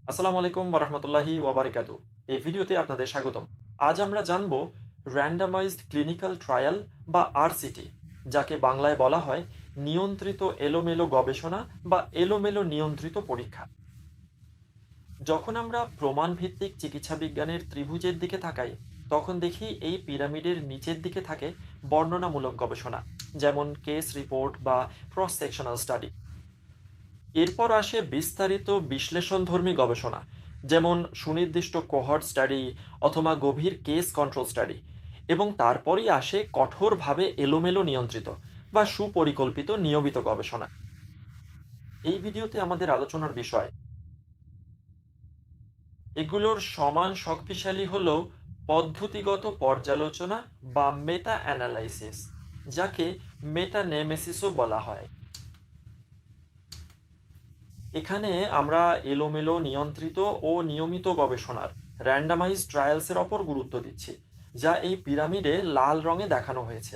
আসসালামু আলাইকুম ওয়া রাহমাতুল্লাহি ওয়া বারাকাতুহু। এই ভিডিওতে আপনাদের স্বাগতম। আজ আমরা জানব র্যান্ডমাইজড ক্লিনিক্যাল ট্রায়াল বা আরসিটি, যাকে বাংলায় বলা হয় নিয়ন্ত্রিত এলোমেলো গবেষণা বা এলোমেলো নিয়ন্ত্রিত পরীক্ষা। যখন আমরা প্রমাণ ভিত্তিক চিকিৎসা বিজ্ঞানের ত্রিভুজের দিকে তাকাই, তখন দেখি এই পিরামিডের নিচের দিকে থাকে বর্ণনামূলক গবেষণা, যেমন কেস রিপোর্ট বা ক্রস সেকশনাল স্টাডি। এরপর আসে বিস্তারিত বিশ্লেষণধর্মী গবেষণা, যেমন সুনির্দিষ্ট কোহর্ট স্টাডি অথবা গভীর কেস কন্ট্রোল স্টাডি। এবং তারপরই আসে কঠোরভাবে এলোমেলো নিয়ন্ত্রিত বা সুপরিকল্পিত নিয়মিত গবেষণা। এই ভিডিওতে আমাদের আলোচনার বিষয় এগুলোর সমান শক্তিশালী হল পদ্ধতিগত পর্যালোচনা বা মেটা অ্যানালাইসিস, যাকে মেটানেমেসিসও বলা হয়। এখানে আমরা এলোমেলো নিয়ন্ত্রিত ও নিয়মিত গবেষণার র্যান্ডামাইজ ট্রায়ালসের ওপর গুরুত্ব দিচ্ছি, যা এই পিরামিডে লাল রঙে দেখানো হয়েছে।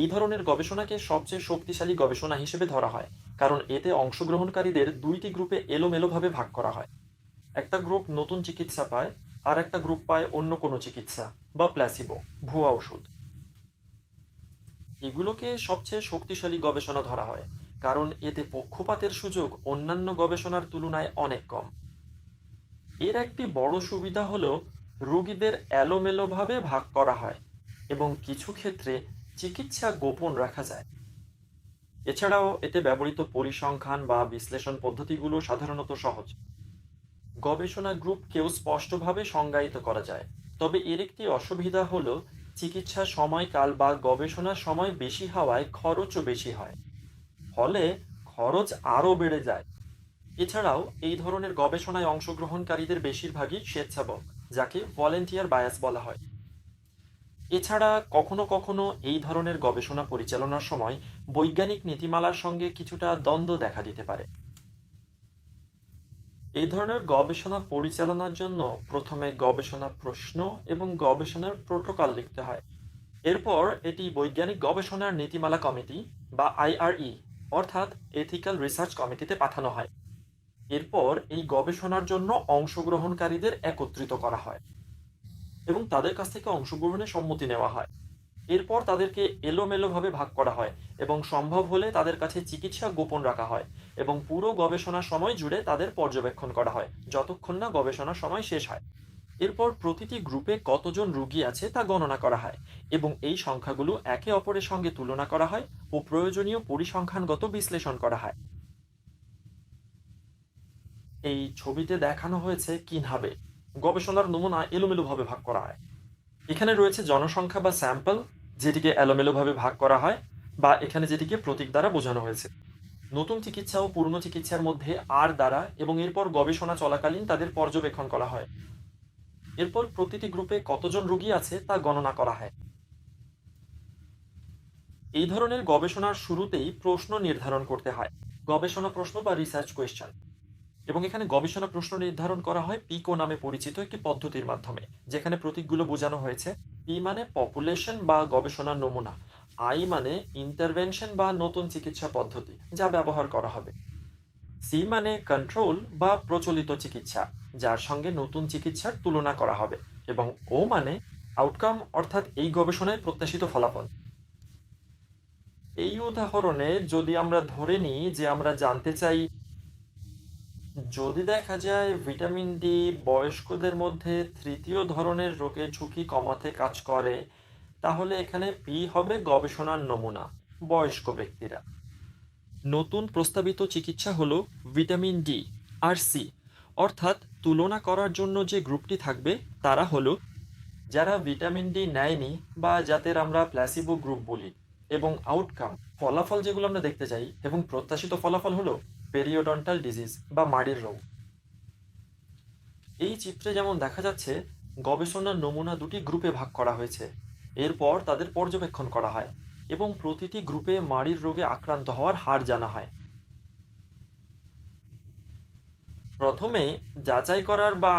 এই ধরনের গবেষণাকে সবচেয়ে শক্তিশালী গবেষণা হিসেবে ধরা হয়, কারণ এতে অংশগ্রহণকারীদের দুইটি গ্রুপে এলোমেলোভাবে ভাগ করা হয়। একটা গ্রুপ নতুন চিকিৎসা পায়, আর একটা গ্রুপ পায় অন্য কোনো চিকিৎসা বা প্ল্যাসিবো, ভুয়া ওষুধ। এগুলোকে সবচেয়ে শক্তিশালী গবেষণা ধরা হয়, কারণ এতে পক্ষপাতের সুযোগ অন্যান্য গবেষণার তুলনায় অনেক কম। এর একটি বড় সুবিধা হলো রোগীদের এলোমেলোভাবে ভাগ করা হয় এবং কিছু ক্ষেত্রে চিকিৎসা গোপন রাখা যায়। এছাড়াও এতে ব্যবহৃত পরিসংখ্যান বা বিশ্লেষণ পদ্ধতিগুলো সাধারণত সহজ। গবেষণা গ্রুপকেও স্পষ্টভাবে সংজ্ঞায়িত করা যায়। তবে এর একটি অসুবিধা হলো চিকিৎসা সময়কাল বা গবেষণার সময় বেশি হওয়ায় খরচও বেশি হয়, ফলে খরচ আরও বেড়ে যায়। এছাড়াও এই ধরনের গবেষণায় অংশগ্রহণকারীদের বেশিরভাগই স্বেচ্ছাবক, যাকে ভলেন্টিয়ার বায়াস বলা হয়। এছাড়া কখনো কখনো এই ধরনের গবেষণা পরিচালনার সময় বৈজ্ঞানিক নীতিমালার সঙ্গে কিছুটা দ্বন্দ্ব দেখা দিতে পারে। এই ধরনের গবেষণা পরিচালনার জন্য প্রথমে গবেষণা প্রশ্ন এবং গবেষণার প্রোটোকল লিখতে হয়। এরপর এটি বৈজ্ঞানিক গবেষণার নীতিমালা কমিটি বা আইআরই, অর্থাৎ এথিক্যাল রিসার্চ কমিটিতে পাঠানো হয়। এরপর এই গবেষণার জন্য অংশগ্রহণকারীদের একত্রিত করা হয় এবং তাদের কাছ থেকে অংশগ্রহণের সম্মতি নেওয়া হয়। এরপর তাদেরকে এলোমেলোভাবে ভাগ করা হয় এবং সম্ভব হলে তাদের কাছে চিকিৎসা গোপন রাখা হয় এবং পুরো গবেষণার সময় জুড়ে তাদের পর্যবেক্ষণ করা হয়, যতক্ষণ না গবেষণার সময় শেষ হয়। এরপর প্রতিটি গ্রুপে কতজন রোগী আছে তা গণনা করা হয় এবং এই সংখ্যাগুলো একে অপরের সঙ্গে তুলনা করা হয় ও প্রয়োজনীয় পরিসংখ্যানগত বিশ্লেষণ করা হয়। এই ছবিতে দেখানো হয়েছে কিভাবে গবেষণার নমুনা এলোমেলোভাবে ভাগ করা হয়। এখানে রয়েছে জনসংখ্যা বা স্যাম্পল, যেটিকে এলোমেলোভাবে ভাগ করা হয়, বা এখানে যেটিকে প্রতীক দ্বারা বোঝানো হয়েছে। নতুন চিকিৎসা ও পুরনো চিকিৎসার মধ্যে আর দ্বারা এবং এরপর গবেষণা চলাকালীন তাদের পর্যবেক্ষণ করা হয়। এরপর প্রতিটি গ্রুপে কতজন রোগী আছে তা গণনা করা হয়। এই ধরনের গবেষণার শুরুতেই প্রশ্ন নির্ধারণ করতে হয়, গবেষণা প্রশ্ন বা রিসার্চ কোয়েশ্চেন। এবং এখানে গবেষণা প্রশ্ন নির্ধারণ করা হয় পিকো নামে পরিচিত একটি পদ্ধতির মাধ্যমে, যেখানে প্রতীকগুলো বোঝানো হয়েছে। পি মানে পপুলেশন বা গবেষণার নমুনা, আই মানে ইন্টারভেনশন বা নতুন চিকিৎসা পদ্ধতি যা ব্যবহার করা হবে, সি মানে কন্ট্রোল বা প্রচলিত চিকিৎসা যার সঙ্গে নতুন চিকিৎসার তুলনা করা হবে, এবং ও মানে আউটকাম, অর্থাৎ এই গবেষণায় প্রত্যাশিত ফলাফল। এই উদাহরণে যদি আমরা ধরে নিই যে আমরা জানতে চাই, যদি দেখা যায় ভিটামিন ডি বয়স্কদের মধ্যে তৃতীয় ধরনের রোগের ঝুঁকি কমাতে কাজ করে, তাহলে এখানে পি হবে গবেষণার নমুনা, বয়স্ক ব্যক্তিরা। নতুন প্রস্তাবিত চিকিৎসা হলো ভিটামিন ডি। আর সি অর্থাৎ তুলনা করার জন্য যে গ্রুপটি থাকবে তারা হলো যারা ভিটামিন ডি নেয়নি বা যাদের আমরা প্ল্যাসিবো গ্রুপ বলি। এবং আউটকাম, ফলাফল যেগুলো আমরা দেখতে চাই এবং প্রত্যাশিত ফলাফল হলো পেরিওডন্টাল ডিজিজ বা মাড়ির রোগ। এই চিত্রে যেমন দেখা যাচ্ছে, গবেষণার নমুনা দুটি গ্রুপে ভাগ করা হয়েছে। এরপর তাদের পর্যবেক্ষণ করা হয় এবং প্রতিটি গ্রুপে মাড়ির রোগে আক্রান্ত হওয়ার হার জানা হয়। প্রথমে যাচাই করার বা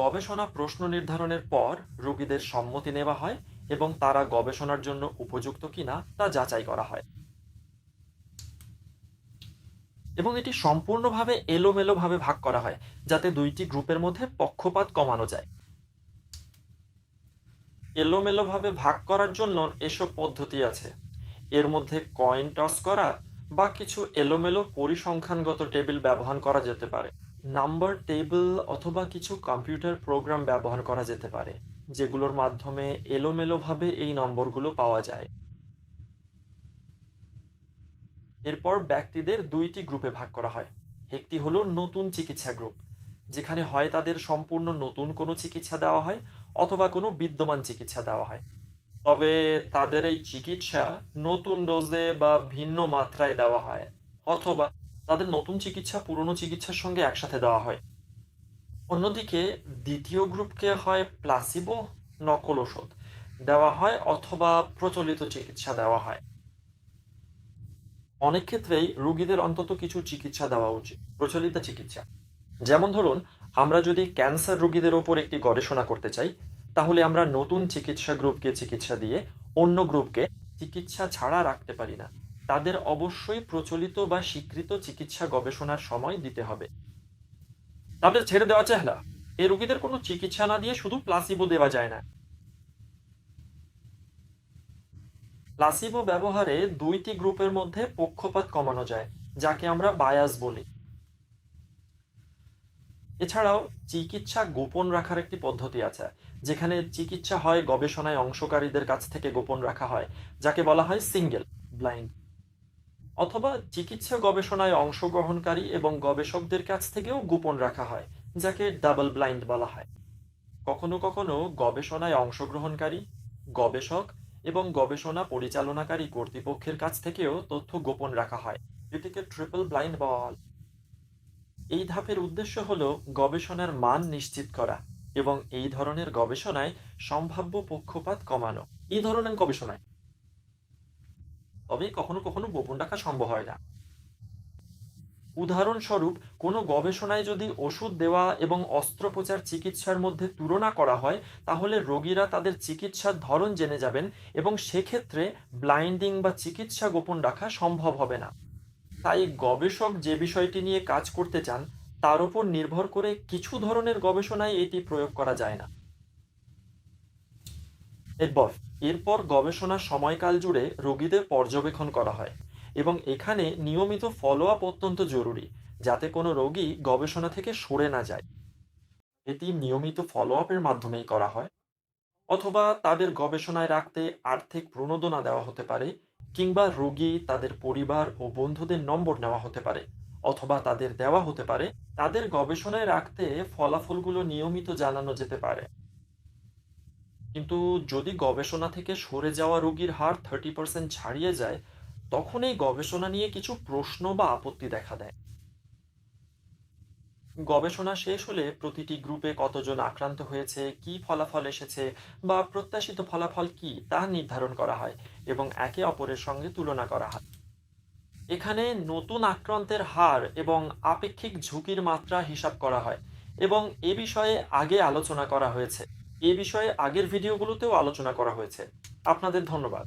গবেষণা প্রশ্ন নির্ধারণের পর রোগীদের সম্মতি নেওয়া হয় এবং তারা গবেষণার জন্য উপযুক্ত কিনা তা যাচাই করা হয়। এবং এটি সম্পূর্ণভাবে এলোমেলোভাবে ভাগ করা হয় যাতে দুইটি গ্রুপের মধ্যে পক্ষপাত কমানো যায়। এলোমেলোভাবে ভাগ করার জন্য এসব পদ্ধতি আছে। এর মধ্যে কয়েন টস করা বা কিছু এলোমেলো পরিসংখ্যানগত টেবিল ব্যবহার করা যেতে পারে। নাম্বার টেবিল অথবা কিছু কম্পিউটার প্রোগ্রাম ব্যবহার করা যেতে পারে যেগুলোর মাধ্যমে এলোমেলোভাবে এই নম্বরগুলো পাওয়া যায়। এরপর ব্যক্তিদের দুইটি গ্রুপে ভাগ করা হয়। একটি হলো নতুন চিকিৎসা গ্রুপ, যেখানে হয় তাদের সম্পূর্ণ নতুন কোনো চিকিৎসা দেওয়া হয় অথবা কোনো বিদ্যমান চিকিৎসা দেওয়া হয়। তবে তাদের এই চিকিৎসা নতুন ডোজে বা ভিন্ন মাত্রায় দেওয়া হয়, অথবা তাদের নতুন চিকিৎসা পুরনো চিকিৎসার সঙ্গে একসাথে দেওয়া হয়। অন্যদিকে দ্বিতীয় গ্রুপকে হয় প্লাসিবো, নকল ওষুধ দেওয়া হয় অথবা প্রচলিত চিকিৎসা দেওয়া হয়। অনেক ক্ষেত্রেই রোগীদের অন্তত কিছু চিকিৎসা দেওয়া উচিত, প্রচলিত চিকিৎসা। যেমন ধরুন, আমরা যদি ক্যান্সার রোগীদের ওপর একটি গবেষণা করতে চাই, তাহলে আমরা নতুন চিকিৎসা গ্রুপকে চিকিৎসা দিয়ে অন্য গ্রুপকে চিকিৎসা ছাড়া রাখতে পারি না। তাদের অবশ্যই প্রচলিত বা স্বীকৃত চিকিৎসা গবেষণার সময় দিতে হবে। তাদের ছেড়ে দেওয়া যায় না। এই রোগীদের কোনো চিকিৎসা না দিয়ে শুধু প্লাসিবো দেওয়া যায় না। প্লাসিবো ব্যবহারে দুইটি গ্রুপের মধ্যে পক্ষপাত কমানো যায়, যাকে আমরা বায়াস বলি। এছাড়াও চিকিৎসা গোপন রাখার একটি পদ্ধতি আছে, যেখানে চিকিৎসা হয় গবেষণায় অংশকারীদের কাছ থেকে গোপন রাখা হয়, যাকে বলা হয় সিঙ্গেল ব্লাইন্ড, অথবা চিকিৎসা গবেষণায় অংশগ্রহণকারী এবং গবেষকদের কাছ থেকেও গোপন রাখা হয়, যাকে ডাবল ব্লাইন্ড বলা হয়। কখনো কখনো গবেষণায় অংশগ্রহণকারী, গবেষক এবং গবেষণা পরিচালনাকারী কর্তৃপক্ষের কাছ থেকেও তথ্য গোপন রাখা হয়, এটিকে ট্রিপল ব্লাইন্ড বলা হয়। এই ধাপের উদ্দেশ্য হল গবেষণার মান নিশ্চিত করা এবং এই ধরনের গবেষণায় সম্ভাব্য পক্ষপাত কমানো। এই ধরনের গবেষণায় তবে কখনো কখনো গোপন রাখা সম্ভব হয় না। উদাহরণস্বরূপ, কোনো গবেষণায় যদি ওষুধ দেওয়া এবং অস্ত্রোপচার চিকিৎসার মধ্যে তুলনা করা হয়, তাহলে রোগীরা তাদের চিকিৎসার ধরন জেনে যাবেন এবং সেক্ষেত্রে ব্লাইন্ডিং বা চিকিৎসা গোপন রাখা সম্ভব হবে না। তাই গবেষক যে বিষয়টি নিয়ে কাজ করতে চান তার উপর নির্ভর করে কিছু ধরনের গবেষণায় এটি প্রয়োগ করা যায় না। এরপর এরপর গবেষণার সময়কাল জুড়ে রোগীদের পর্যবেক্ষণ করা হয় এবং এখানে নিয়মিত ফলো আপ অত্যন্ত জরুরি, যাতে কোনো রোগী গবেষণা থেকে সরে না যায়। এটি নিয়মিত ফলো আপের মাধ্যমেই করা হয়, অথবা তাদের গবেষণায় রাখতে আর্থিক প্রণোদনা দেওয়া হতে পারে, কিংবা রোগী, তাদের পরিবার ও বন্ধুদের নম্বর নেওয়া হতে পারে, অথবা তাদের দেওয়া হতে পারে। তাদের গবেষণায় রাখতে ফলাফলগুলো নিয়মিত জানানো যেতে পারে। কিন্তু যদি গবেষণা থেকে সরে যাওয়া রোগীর হার 30% ছাড়িয়ে যায়, তখন এই গবেষণা নিয়ে কিছু প্রশ্ন বা আপত্তি দেখা দেয়। গবেষণা শেষ হলে প্রতিটি গ্রুপে কতজন আক্রান্ত হয়েছে, কি ফলাফল এসেছে বা প্রত্যাশিত ফলাফল কি তা নির্ধারণ করা হয় এবং একে অপরের সঙ্গে তুলনা করা হয়। এখানে নতুন আক্রান্তের হার এবং আপেক্ষিক ঝুঁকির মাত্রা হিসাব করা হয় এবং এ বিষয়ে আগে আলোচনা করা হয়েছে। এ বিষয়ে আগের ভিডিওগুলোতেও আলোচনা করা হয়েছে। আপনাদের ধন্যবাদ।